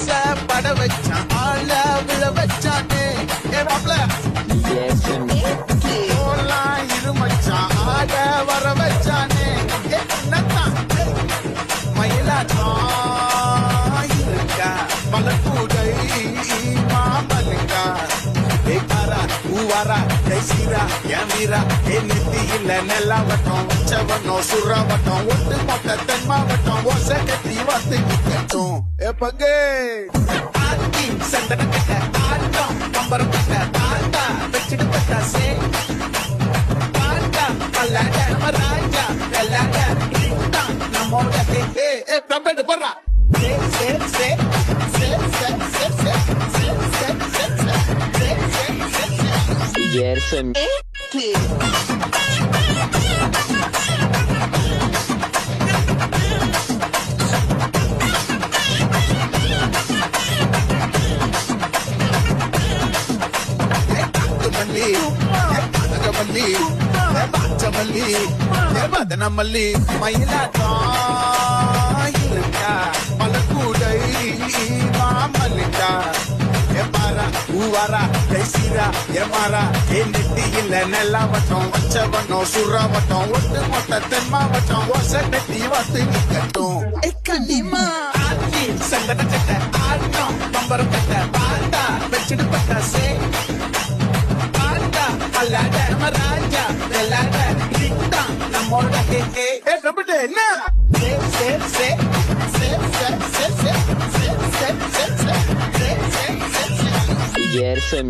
பட வச்சான் ஆள விழ வச்சானே ஏ மாப்ள ஓலாம் இரு மச்சான் ஆட வர வச்சானே என்னத்தான் மயிலாட்டம் இருக்கா மலக்கூடை மாமலுக்கா ஏகாரா ஊவாரா கைசீரா ஏமீரா ஏ நெத்தி இல்ல நெல்லாவட்டம் உச்சவட்டம் சுறாவட்டம் ஒட்டு மொத்த தென் மாவட்டம் ஓசை கட்டி வாத்து நிக்கட்டும் ஏ பங்கே ஆத்தி சந்தன கட்ட ஆட்டம் கம்பரம் கட்ட தாத்தா வச்சிட்டு பட்டாசே தாத்தா பல்லாட நம்ம ராஜா எல்லாட இதான் நம்மோட ஏ தம்பேடு போடுறா சே சே சே சே சே சே சே சே சே சே சே சே சே Gerson. மல்லி மயிலாட்டம் இருக்கா மலக்கூடை மாமல்லிக்கா எப்பாரா ஊவாரா கைசீரா எமாரா ஏ நெட்டி இல்ல நெல்லாவட்டம் வச்சவட்டம் சுறாவட்டம் ஒட்டு மொத்த தென் மாவட்டம் ஓசை நெட்டி வாத்து நிக்கட்டும் கண்டிமா ஆத்தி சந்தன கட்ட ஆட்டம் பம்பரம் கட்ட பாட்டா வச்சிட்டு பட்டாசே பாட்டா பல்லாட நம்ம ராஜா எல்லாட இதான் நம்மோட ஏ நம்பிட்டு என்ன சே சே சே சே சே சே சே சே சே சே சே சே சே Gerson.